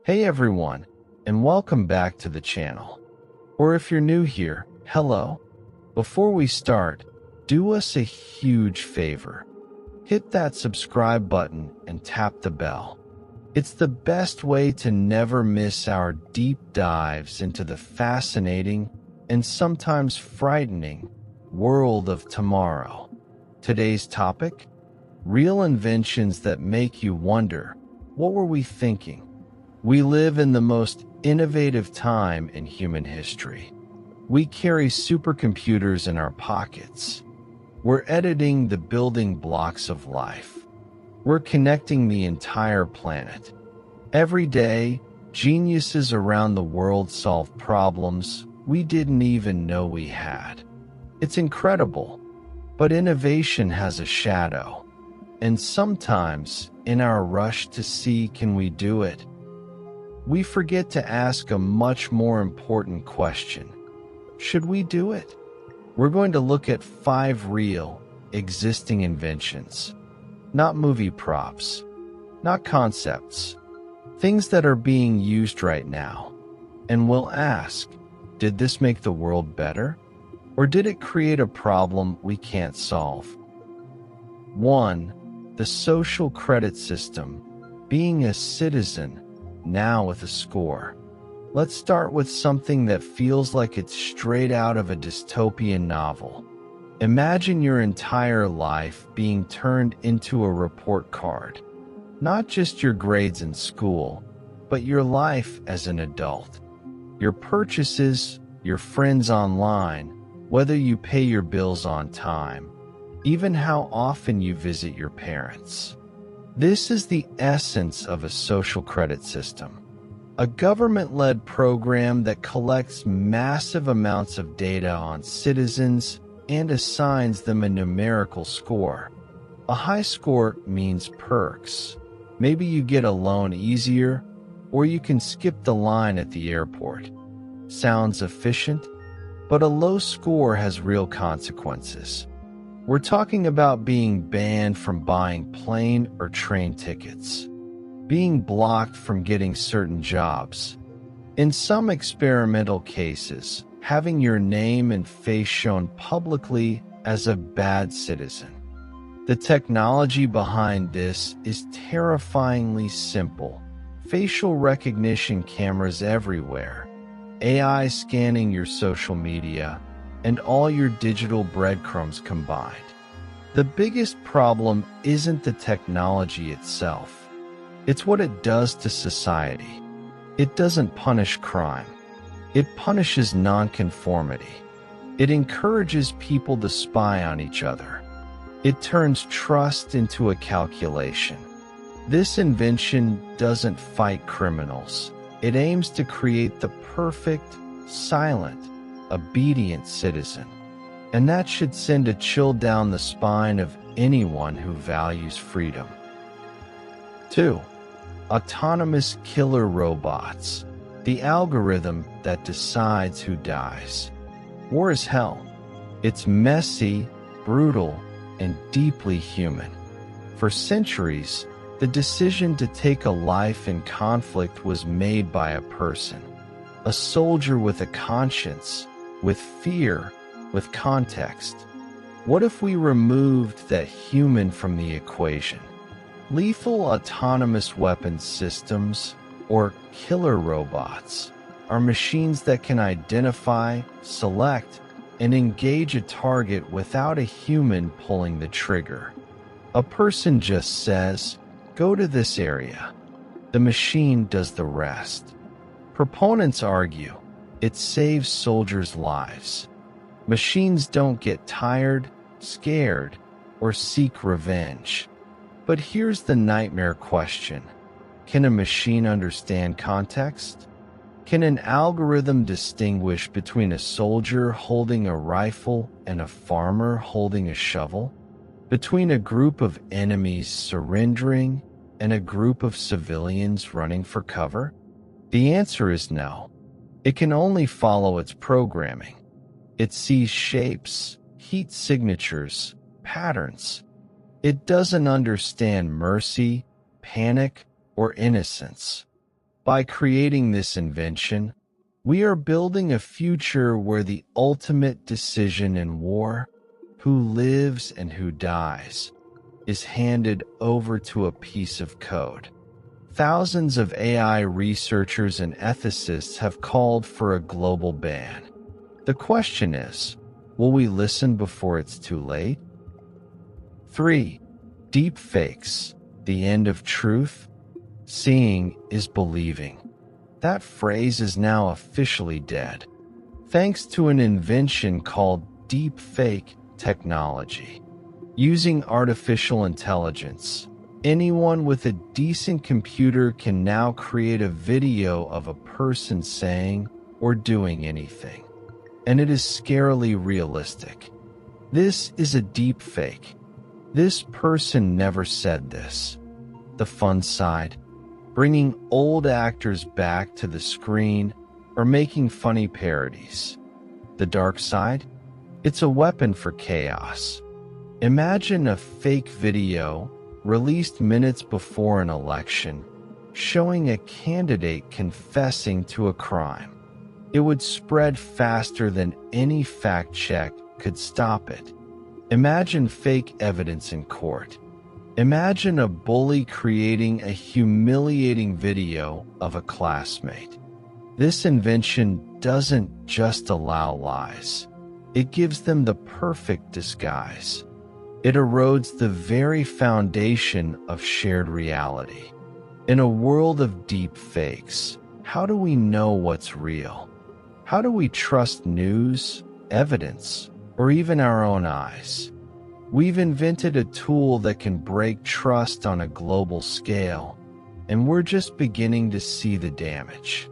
Hey everyone, and welcome back to the channel. Or if you're new here, hello. Before we start, do us a huge favor. Hit that subscribe button and tap the bell. It's the best way to never miss our deep dives into the fascinating and sometimes frightening world of tomorrow. Today's topic? Real inventions that make you wonder, what were we thinking? We live in the most innovative time in human history. We carry supercomputers in our pockets. We're editing the building blocks of life. We're connecting the entire planet. Every day, geniuses around the world solve problems we didn't even know we had. It's incredible, but innovation has a shadow. And sometimes, in our rush to see can we do it, we forget to ask a much more important question. Should we do it? We're going to look at 5 real, existing inventions. Not movie props, not concepts, things that are being used right now. And we'll ask, did this make the world better? Or did it create a problem we can't solve? 1. The social credit system, being a citizen, now with a score. Let's start with something that feels like it's straight out of a dystopian novel. Imagine your entire life being turned into a report card. Not just your grades in school, but your life as an adult. Your purchases, your friends online, whether you pay your bills on time, even how often you visit your parents. This is the essence of a social credit system. A government-led program that collects massive amounts of data on citizens and assigns them a numerical score. A high score means perks. Maybe you get a loan easier, or you can skip the line at the airport. Sounds efficient, but a low score has real consequences. We're talking about being banned from buying plane or train tickets, being blocked from getting certain jobs. In some experimental cases, having your name and face shown publicly as a bad citizen. The technology behind this is terrifyingly simple. Facial recognition cameras everywhere, AI scanning your social media, and all your digital breadcrumbs combined. The biggest problem isn't the technology itself. It's what it does to society. It doesn't punish crime. It punishes nonconformity. It encourages people to spy on each other. It turns trust into a calculation. This invention doesn't fight criminals. It aims to create the perfect, silent, obedient citizen. And that should send a chill down the spine of anyone who values freedom. 2. Autonomous killer robots. The algorithm that decides who dies. War is hell. It's messy, brutal, and deeply human. For centuries, the decision to take a life in conflict was made by a person. A soldier with a conscience, with fear, with context. What if we removed that human from the equation? Lethal autonomous weapons systems, or killer robots, are machines that can identify, select, and engage a target without a human pulling the trigger. A person just says, "Go to this area." The machine does the rest. Proponents argue it saves soldiers' lives. Machines don't get tired, scared, or seek revenge. But here's the nightmare question. Can a machine understand context? Can an algorithm distinguish between a soldier holding a rifle and a farmer holding a shovel? Between a group of enemies surrendering and a group of civilians running for cover? The answer is no. It can only follow its programming. It sees shapes, heat signatures, patterns. It doesn't understand mercy, panic, or innocence. By creating this invention, we are building a future where the ultimate decision in war, who lives and who dies, is handed over to a piece of code. Thousands of AI researchers and ethicists have called for a global ban. The question is, will we listen before it's too late? 3. Deepfakes, the end of truth? Seeing is believing. That phrase is now officially dead, thanks to an invention called deepfake technology. Using artificial intelligence, anyone with a decent computer can now create a video of a person saying or doing anything, and it is scarily realistic. This is a deepfake. This person never said this. The fun side, bringing old actors back to the screen or making funny parodies. The dark side, it's a weapon for chaos. Imagine a fake video released minutes before an election showing a candidate confessing to a crime. It would spread faster than any fact check could stop it. Imagine fake evidence in court. Imagine a bully creating a humiliating video of a classmate. This invention doesn't just allow lies. It gives them the perfect disguise. It erodes the very foundation of shared reality. In a world of deep fakes, how do we know what's real? How do we trust news, evidence, or even our own eyes? We've invented a tool that can break trust on a global scale, and we're just beginning to see the damage.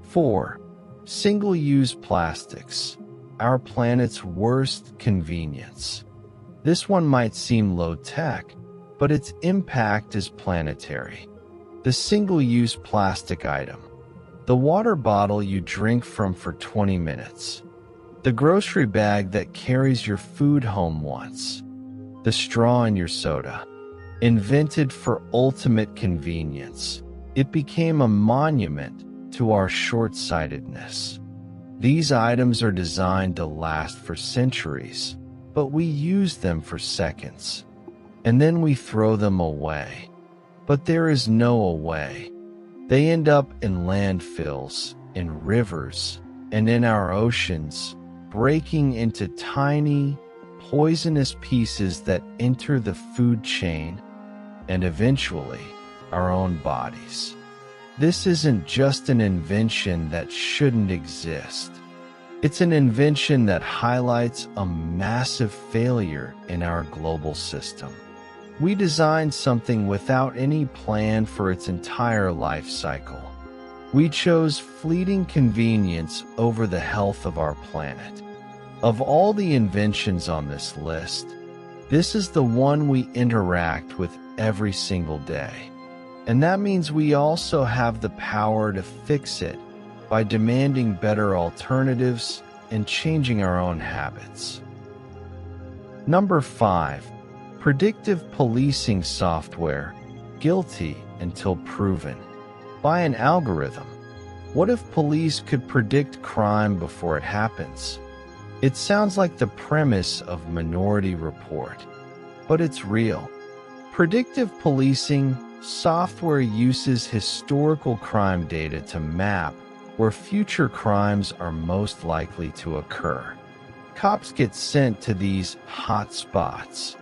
4. Single-use plastics, our planet's worst convenience. This one might seem low-tech, but its impact is planetary. The single-use plastic item. The water bottle you drink from for 20 minutes. The grocery bag that carries your food home once. The straw in your soda. Invented for ultimate convenience, it became a monument to our short-sightedness. These items are designed to last for centuries, but we use them for seconds, and then we throw them away. But there is no away. They end up in landfills, in rivers, and in our oceans, breaking into tiny, poisonous pieces that enter the food chain and eventually our own bodies. This isn't just an invention that shouldn't exist. It's an invention that highlights a massive failure in our global system. We designed something without any plan for its entire life cycle. We chose fleeting convenience over the health of our planet. Of all the inventions on this list, this is the one we interact with every single day. And that means we also have the power to fix it by demanding better alternatives and changing our own habits. Number 5. Predictive policing software, guilty until proven. By an algorithm. What if police could predict crime before it happens? It sounds like the premise of Minority Report, but it's real. Predictive policing software uses historical crime data to map where future crimes are most likely to occur. Cops get sent to these hot spots.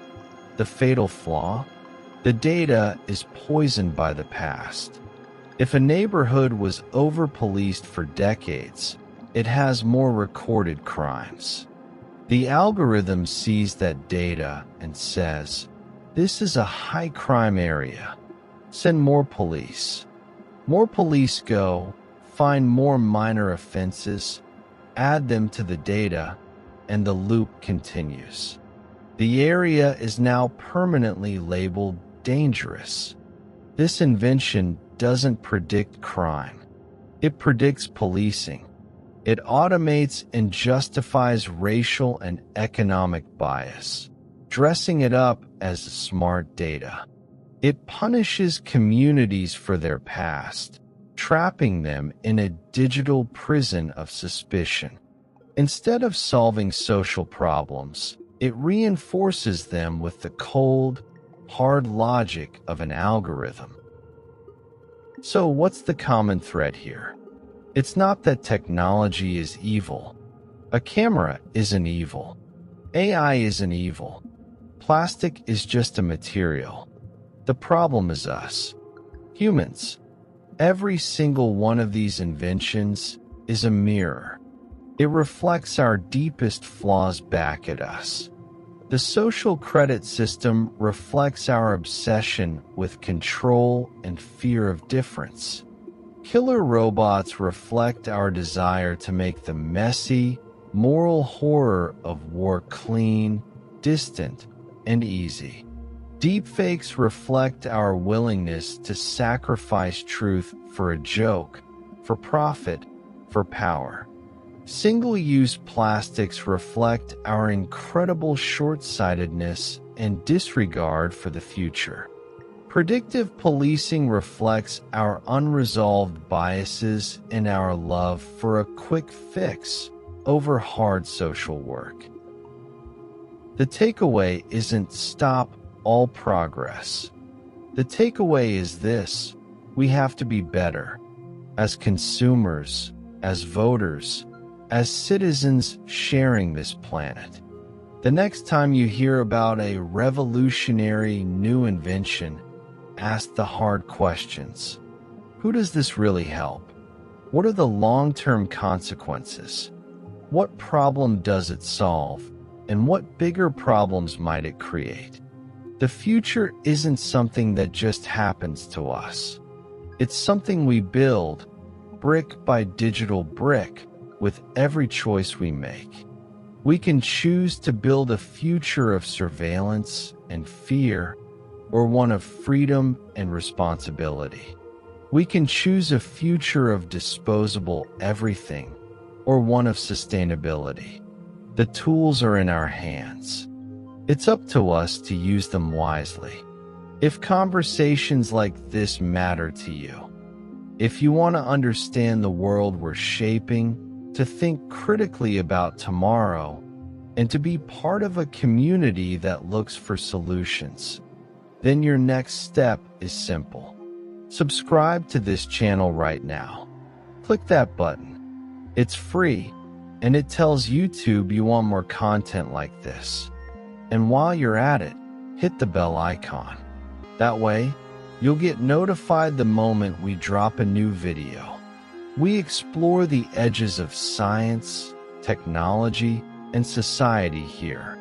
The fatal flaw? The data is poisoned by the past. If a neighborhood was over-policed for decades, it has more recorded crimes. The algorithm sees that data and says, "This is a high-crime area. Send more police." More police go, find more minor offenses, add them to the data, and the loop continues. The area is now permanently labeled dangerous. This invention doesn't predict crime. It predicts policing. It automates and justifies racial and economic bias, dressing it up as smart data. It punishes communities for their past, trapping them in a digital prison of suspicion. Instead of solving social problems, it reinforces them with the cold, hard logic of an algorithm. So what's the common thread here? It's not that technology is evil. A camera isn't evil. AI isn't evil. Plastic is just a material. The problem is us, humans. Every single one of these inventions is a mirror. It reflects our deepest flaws back at us. The social credit system reflects our obsession with control and fear of difference. Killer robots reflect our desire to make the messy, moral horror of war clean, distant, and easy. Deepfakes reflect our willingness to sacrifice truth for a joke, for profit, for power. Single-use plastics reflect our incredible short-sightedness and disregard for the future. Predictive policing reflects our unresolved biases and our love for a quick fix over hard social work. The takeaway isn't stop all progress. The takeaway is this: we have to be better. As consumers, as voters, as citizens sharing this planet. The next time you hear about a revolutionary new invention, ask the hard questions. Who does this really help? What are the long-term consequences? What problem does it solve? And what bigger problems might it create? The future isn't something that just happens to us. It's something we build, brick by digital brick, with every choice we make. We can choose to build a future of surveillance and fear, or one of freedom and responsibility. We can choose a future of disposable everything, or one of sustainability. The tools are in our hands. It's up to us to use them wisely. If conversations like this matter to you, if you want to understand the world we're shaping, to think critically about tomorrow, and to be part of a community that looks for solutions, then your next step is simple. Subscribe to this channel right now. Click that button. It's free, and it tells YouTube you want more content like this. And while you're at it, hit the bell icon. That way, you'll get notified the moment we drop a new video. We explore the edges of science, technology, and society here.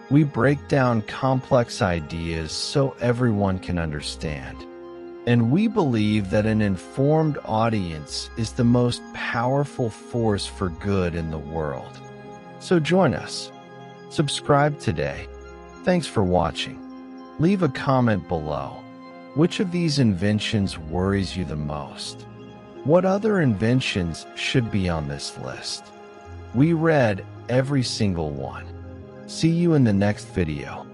We break down complex ideas so everyone can understand. And we believe that an informed audience is the most powerful force for good in the world. So join us. Subscribe today. Thanks for watching. Leave a comment below. Which of these inventions worries you the most? What other inventions should be on this list? We read every single one. See you in the next video.